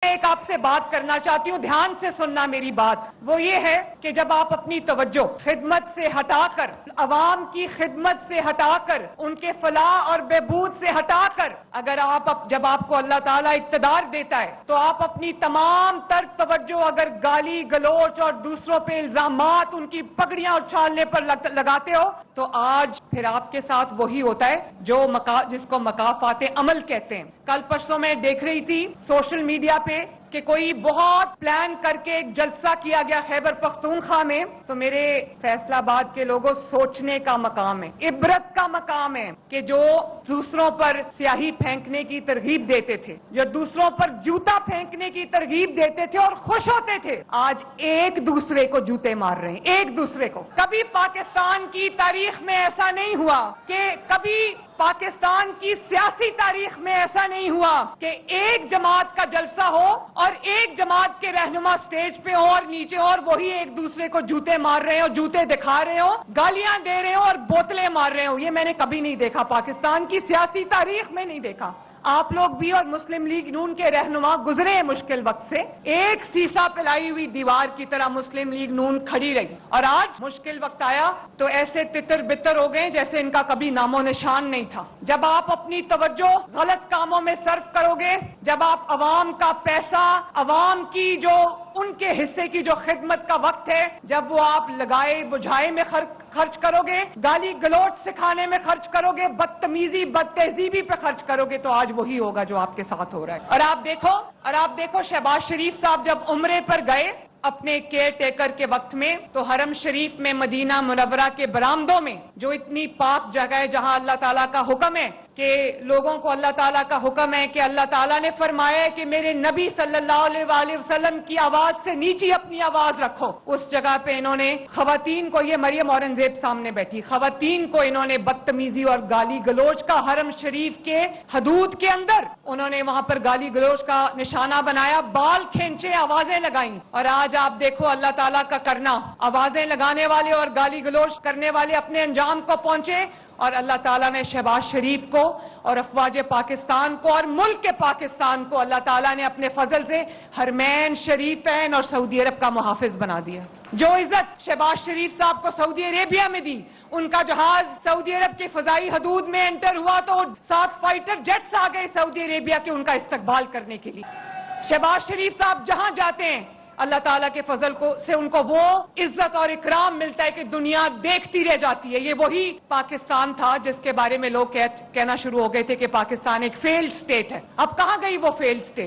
ایک آپ سے بات کرنا چاہتی ہوں، دھیان سے سننا میری بات، وہ یہ ہے کہ جب آپ اپنی توجہ خدمت سے ہٹا کر، عوام کی خدمت سے ہٹا کر، ان کے فلاح اور بہبود سے ہٹا کر، جب آپ کو اللہ تعالیٰ اقتدار دیتا ہے تو آپ اپنی تمام تر توجہ اگر گالی گلوچ اور دوسروں پہ الزامات، ان کی پگڑیاں اچھالنے پر لگاتے ہو، تو آج پھر آپ کے ساتھ وہی ہوتا ہے جس کو مکافات عمل کہتے ہیں۔ کل پرسوں میں دیکھ رہی تھی سوشل میڈیا پہ کہ کوئی بہت پلان کر کے ایک جلسہ کیا گیا خیبر پختونخوا میں، تو میرے فیصلہ آباد کے لوگوں، سوچنے کا مقام ہے، عبرت کا مقام ہے کہ جو دوسروں پر سیاہی پھینکنے کی ترغیب دیتے تھے، جو دوسروں پر جوتا پھینکنے کی ترغیب دیتے تھے اور خوش ہوتے تھے، آج ایک دوسرے کو جوتے مار رہے ہیں، ایک دوسرے کو۔ کبھی پاکستان کی تاریخ میں ایسا نہیں ہوا کہ پاکستان کی سیاسی تاریخ میں ایسا نہیں ہوا کہ ایک جماعت کا جلسہ ہو اور ایک جماعت کے رہنما سٹیج پہ ہو اور نیچے اور وہی ایک دوسرے کو جوتے مار رہے ہو، جوتے دکھا رہے ہو، گالیاں دے رہے ہو اور بوتلیں مار رہے ہو۔ یہ میں نے کبھی نہیں دیکھا، پاکستان کی سیاسی تاریخ میں نہیں دیکھا۔ آپ لوگ بھی اور مسلم لیگ نون کے رہنما گزرے ہیں مشکل وقت سے، ایک سیسا پلائی ہوئی دیوار کی طرح مسلم لیگ نون کھڑی رہی، اور آج مشکل وقت آیا تو ایسے تتر بتر ہو گئے جیسے ان کا کبھی نام و نشان نہیں تھا۔ جب آپ اپنی توجہ غلط کاموں میں صرف کرو گے، جب آپ عوام کا پیسہ، عوام کی جو ان کے حصے کی جو خدمت کا وقت ہے، جب وہ آپ لگائے بجھائے میں خرچ کرو گے، گالی گلوچ سکھانے میں خرچ کرو گے، بدتمیزی بد تہذیبی پہ خرچ کرو گے، تو آج وہی ہوگا جو آپ کے ساتھ ہو رہا ہے۔ اور آپ دیکھو شہباز شریف صاحب جب عمرے پر گئے اپنے کیئر ٹیکر کے وقت میں، تو حرم شریف میں مدینہ منورہ کے برآمدوں میں جو اتنی پاک جگہ ہے جہاں اللہ تعالیٰ کا حکم ہے کہ لوگوں کو اللہ تعالیٰ کا حکم ہے کہ اللہ تعالیٰ نے فرمایا ہے کہ میرے نبی صلی اللہ علیہ وآلہ وسلم کی آواز سے نیچی اپنی آواز رکھو، اس جگہ پہ انہوں نے خواتین کو، یہ مریم اورنگزیب سامنے بیٹھی، خواتین کو انہوں نے بدتمیزی اور گالی گلوچ کا، حرم شریف کے حدود کے اندر انہوں نے وہاں پر گالی گلوچ کا نشانہ بنایا، بال کھینچے، آوازیں لگائیں۔ اور آج آپ دیکھو اللہ تعالیٰ کا کرنا، آوازیں لگانے والے اور گالی گلوچ کرنے والے اپنے انجام کو پہنچے، اور اللہ تعالیٰ نے شہباز شریف کو اور افواج پاکستان کو اور ملک پاکستان کو اللہ تعالیٰ نے اپنے فضل سے حرمین شریفین اور سعودی عرب کا محافظ بنا دیا۔ جو عزت شہباز شریف صاحب کو سعودی عربیہ میں دی، ان کا جہاز سعودی عرب کے فضائی حدود میں انٹر ہوا تو 7 فائٹر جیٹس آ گئے سعودی عربیہ کے ان کا استقبال کرنے کے لیے۔ شہباز شریف صاحب جہاں جاتے ہیں اللہ تعالیٰ کے فضل سے ان کو وہ عزت اور اکرام ملتا ہے کہ دنیا دیکھتی رہ جاتی ہے۔ یہ وہی پاکستان تھا جس کے بارے میں لوگ کہنا شروع ہو گئے تھے کہ پاکستان ایک فیلڈ سٹیٹ ہے۔ اب کہاں گئی وہ فیلڈ سٹیٹ؟